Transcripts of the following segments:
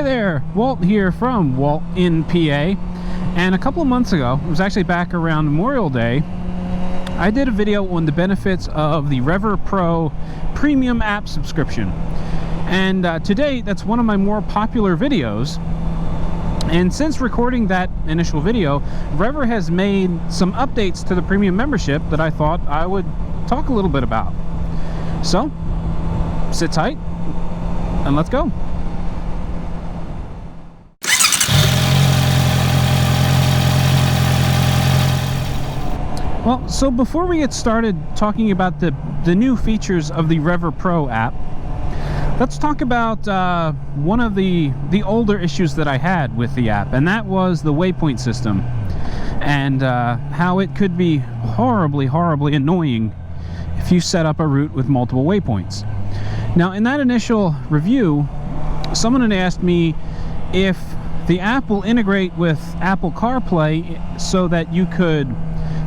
Hey there, Walt here from WaltInPA, and a couple of months ago, it was actually back around Memorial Day, I did a video on the benefits of the Rever Pro Premium app subscription. And to date, that's one of my more popular videos. And since recording that initial video, Rever has made some updates to the premium membership that I thought I would talk a little bit about. So, sit tight, and let's go. Well, so before we get started talking about the new features of the Rever Pro app, let's talk about one of the older issues that I had with the app, and that was the Waypoint System, and how it could be horribly annoying if you set up a route with multiple waypoints. Now, in that initial review, someone had asked me if the app will integrate with Apple CarPlay so that you could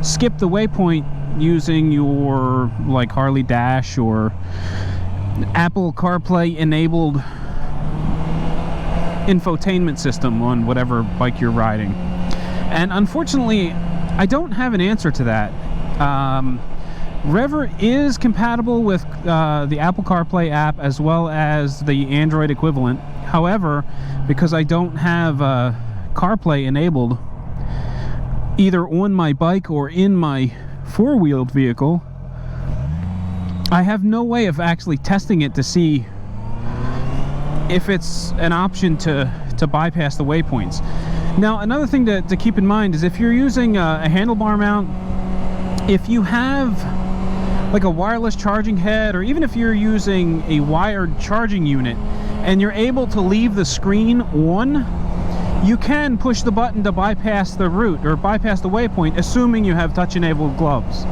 skip the waypoint using your like Harley Dash or Apple CarPlay enabled infotainment system on whatever bike you're riding. And unfortunately, I don't have an answer to that. Rever is compatible with the Apple CarPlay app as well as the Android equivalent. However, because I don't have CarPlay enabled either on my bike or in my four-wheeled vehicle, I have no way of actually testing it to see if it's an option to bypass the waypoints. Now, another thing to keep in mind is if you're using a handlebar mount, if you have like a wireless charging head, or even if you're using a wired charging unit and you're able to leave the screen on, you can push the button to bypass the route or bypass the waypoint, assuming you have touch-enabled gloves,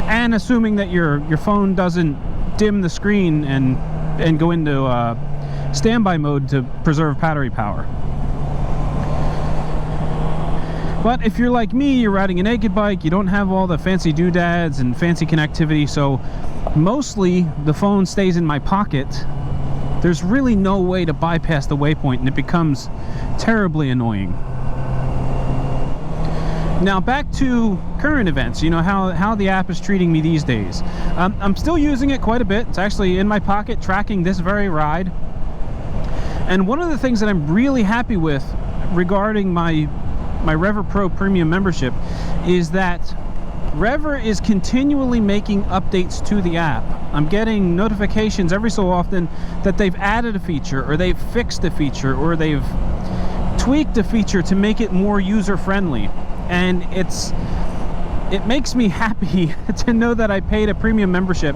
and assuming that your phone doesn't dim the screen and go into standby mode to preserve battery power. But if you're like me, you're riding a naked bike, you don't have all the fancy doodads and fancy connectivity, so mostly the phone stays in my pocket. There's really no way to bypass the waypoint, and it becomes terribly annoying. Now, back to current events, you know, how the app is treating me these days. I'm still using it quite a bit. It's actually in my pocket tracking this very ride. And one of the things that I'm really happy with regarding my Rever Pro Premium membership is that Rever is continually making updates to the app. I'm getting notifications every so often that they've added a feature, or they've fixed a feature, or they've tweaked a feature to make it more user-friendly. And it makes me happy to know that I paid a premium membership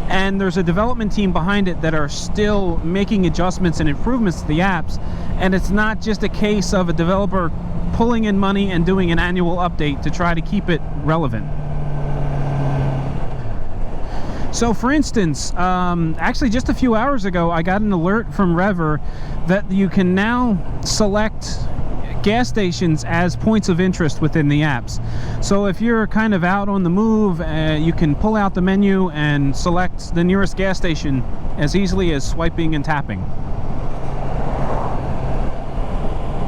and there's a development team behind it that are still making adjustments and improvements to the apps, and it's not just a case of a developer pulling in money and doing an annual update to try to keep it relevant. So for instance, actually just a few hours ago, I got an alert from Rever that you can now select gas stations as points of interest within the apps. So if you're kind of out on the move, you can pull out the menu and select the nearest gas station as easily as swiping and tapping.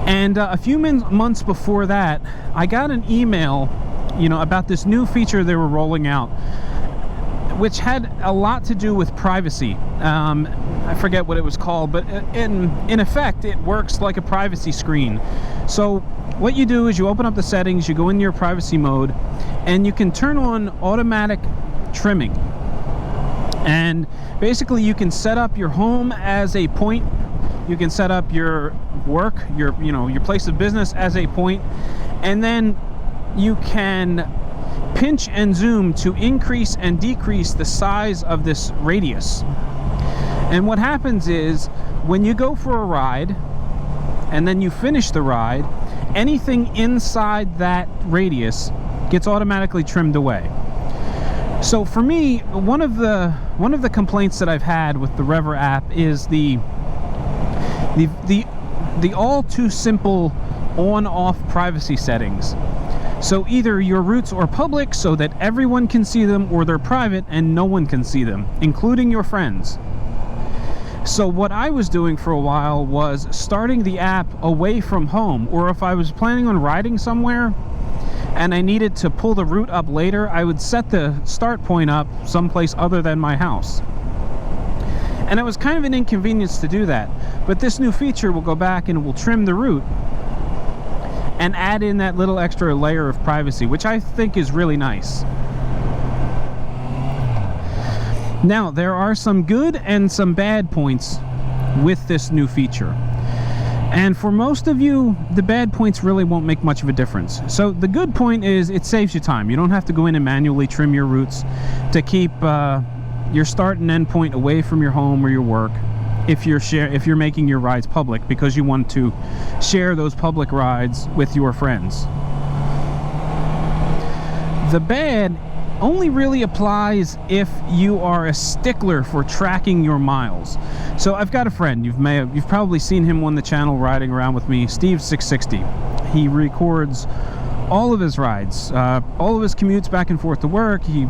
And a few months before that, I got an email, you know, about this new feature they were rolling out, which had a lot to do with privacy. I forget what it was called, but in effect, it works like a privacy screen. So what you do is you open up the settings, you go into your privacy mode, and you can turn on automatic trimming. And basically you can set up your home as a point, you can set up your work, your place of business as a point, and then you can pinch and zoom to increase and decrease the size of this radius. And what happens is when you go for a ride and then you finish the ride, anything inside that radius gets automatically trimmed away. So for me, one of the complaints that I've had with the Rever app is the all too simple on-off privacy settings. So either your routes are public so that everyone can see them, or they're private and no one can see them, including your friends. So what I was doing for a while was starting the app away from home, or if I was planning on riding somewhere and I needed to pull the route up later, I would set the start point up someplace other than my house. And it was kind of an inconvenience to do that. But this new feature will go back and will trim the route and add in that little extra layer of privacy, which I think is really nice. Now, there are some good and some bad points with this new feature. And for most of you, the bad points really won't make much of a difference. So the good point is it saves you time. You don't have to go in and manually trim your routes to keep your start and end point away from your home or your work if you're making your rides public, because you want to share those public rides with your friends. The bad only really applies if you are a stickler for tracking your miles. So I've got a friend, you've probably seen him on the channel riding around with me, Steve660. He records all of his rides, all of his commutes back and forth to work. He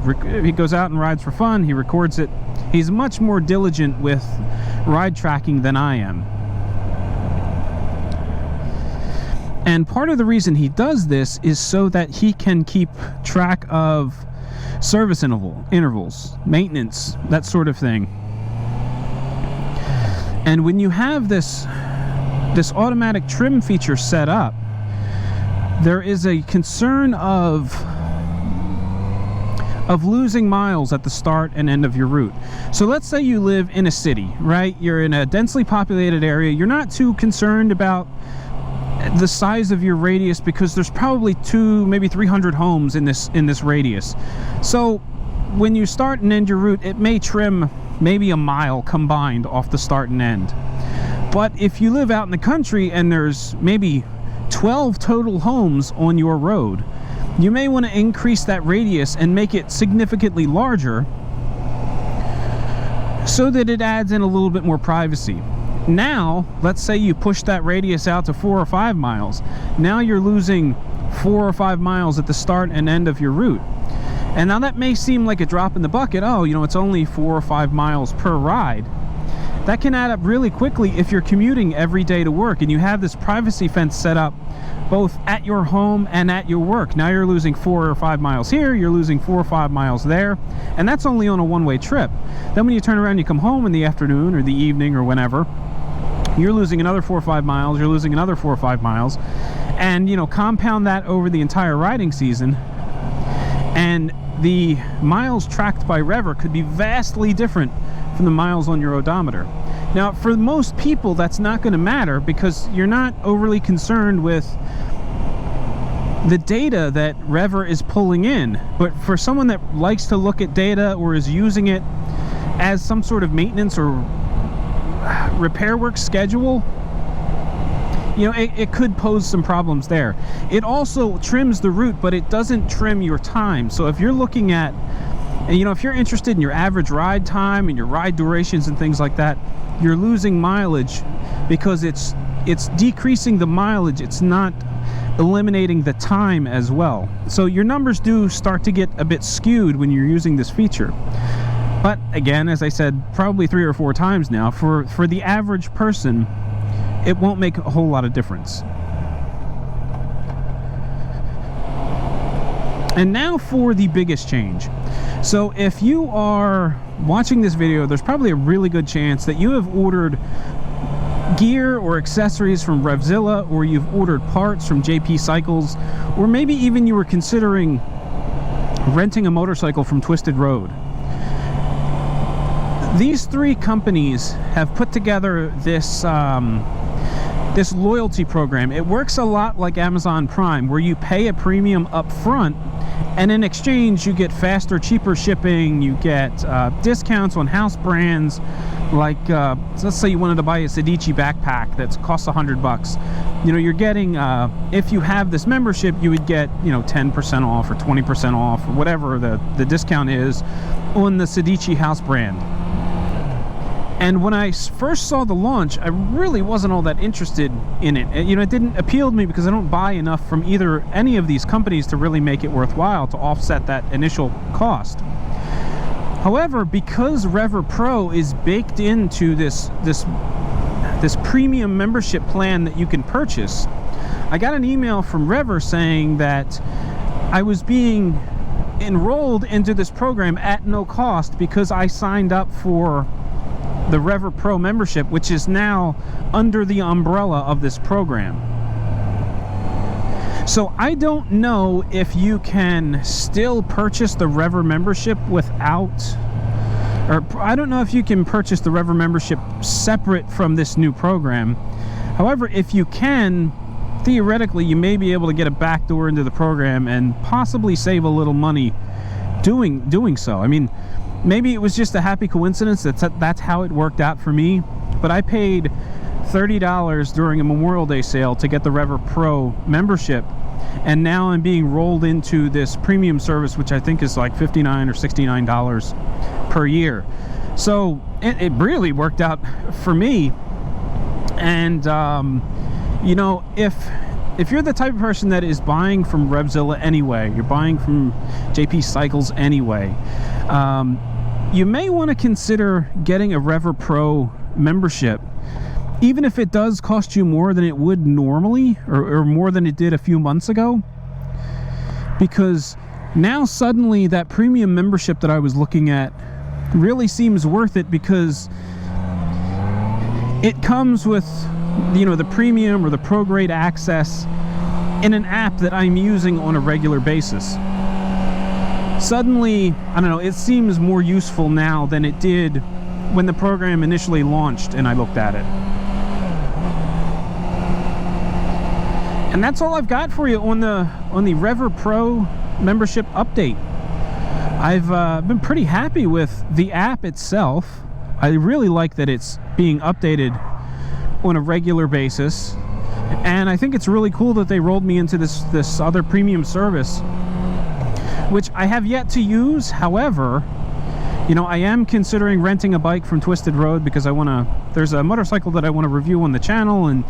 goes out and rides for fun. He records it. He's much more diligent with ride tracking than I am. And part of the reason he does this is so that he can keep track of service intervals, maintenance, that sort of thing. And when you have this automatic trim feature set up, there is a concern of losing miles at the start and end of your route. So let's say you live in a city, right? You're in a densely populated area. You're not too concerned about the size of your radius because there's probably 200, maybe 300 homes in this radius. So when you start and end your route, it may trim maybe a mile combined off the start and end. But if you live out in the country and there's maybe 12 total homes on your road, you may want to increase that radius and make it significantly larger so that it adds in a little bit more privacy. Now, let's say you push that radius out to 4 or 5 miles. Now you're losing 4 or 5 miles at the start and end of your route. And now that may seem like a drop in the bucket. Oh, you know, it's only 4 or 5 miles per ride. That can add up really quickly if you're commuting every day to work and you have this privacy fence set up both at your home and at your work. Now you're losing 4 or 5 miles here, you're losing 4 or 5 miles there, and that's only on a one-way trip. Then when you turn around, you come home in the afternoon or the evening or whenever, you're losing another 4 or 5 miles, you're losing another 4 or 5 miles, and, you know, compound that over the entire riding season, and the miles tracked by Rever could be vastly different from the miles on your odometer. Now, for most people, that's not going to matter because you're not overly concerned with the data that Rever is pulling in. But for someone that likes to look at data or is using it as some sort of maintenance or repair work schedule, you know, it could pose some problems there. It also trims the route, but it doesn't trim your time. So if you're looking at, you know, if you're interested in your average ride time and your ride durations and things like that, you're losing mileage because it's decreasing the mileage. It's not eliminating the time as well. So your numbers do start to get a bit skewed when you're using this feature. But again, as I said, probably 3 or 4 times now, for the average person, it won't make a whole lot of difference. And now for the biggest change. So if you are watching this video, there's probably a really good chance that you have ordered gear or accessories from Revzilla, or you've ordered parts from JP Cycles, or maybe even you were considering renting a motorcycle from Twisted Road. These 3 companies have put together this this loyalty program. It works a lot like Amazon Prime, where you pay a premium up front, and in exchange you get faster, cheaper shipping. You get discounts on house brands, like let's say you wanted to buy a Sedici backpack that costs $100. You know, you're getting, if you have this membership, you would get, you know, 10% off or 20% off, or whatever the discount is on the Sedici house brand. And when I first saw the launch, I really wasn't all that interested in it. You know, it didn't appeal to me because I don't buy enough from any of these companies to really make it worthwhile to offset that initial cost. However, because Rever Pro is baked into this premium membership plan that you can purchase, I got an email from Rever saying that I was being enrolled into this program at no cost because I signed up for the Rever Pro membership, which is now under the umbrella of this program. So I don't know if you can still purchase the Rever membership without, or I don't know if you can purchase the Rever membership separate from this new program. However, if you can, theoretically, you may be able to get a backdoor into the program and possibly save a little money doing so. I mean, maybe it was just a happy coincidence that's how it worked out for me, but I paid $30 during a Memorial Day sale to get the Rever Pro membership, and now I'm being rolled into this premium service, which I think is like $59 or $69 per year. So it really worked out for me. And you know, if you're the type of person that is buying from Revzilla anyway, you're buying from JP Cycles anyway, you may want to consider getting a Rever Pro membership, even if it does cost you more than it would normally, or more than it did a few months ago. Because now suddenly that premium membership that I was looking at really seems worth it, because it comes with, you know, the premium or the pro grade access in an app that I'm using on a regular basis. Suddenly, I don't know, it seems more useful now than it did when the program initially launched and I looked at it. And that's all I've got for you on the Rever Pro membership update. I've been pretty happy with the app itself. I really like that it's being updated on a regular basis, and I think it's really cool that they rolled me into this other premium service, which I have yet to use. However, you know, I am considering renting a bike from Twisted Road because there's a motorcycle that I want to review on the channel, and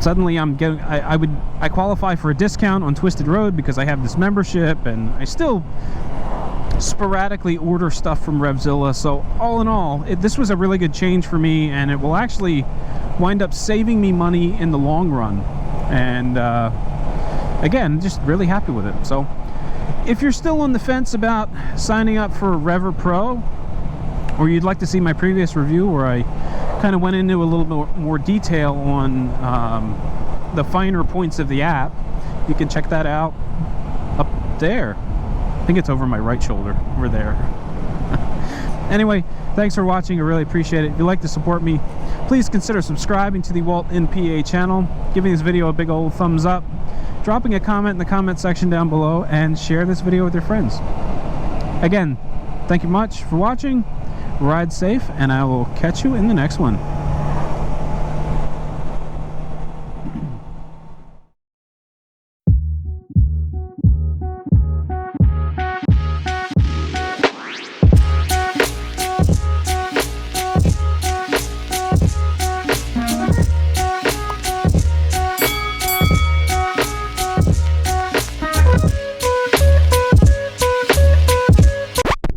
suddenly I qualify for a discount on Twisted Road because I have this membership, and I still sporadically order stuff from Revzilla. So all in all, this was a really good change for me, and it will actually wind up saving me money in the long run. And again, just really happy with it. So if you're still on the fence about signing up for Rever Pro, or you'd like to see my previous review where I kind of went into a little bit more detail on the finer points of the app, you can check that out up there. I think it's over my right shoulder, over there. Anyway, thanks for watching. I really appreciate it. If you'd like to support me, please consider subscribing to the WaltInPA channel, giving this video a big old thumbs up, dropping a comment in the comment section down below, and share this video with your friends. Again, thank you much for watching. Ride safe, and I will catch you in the next one.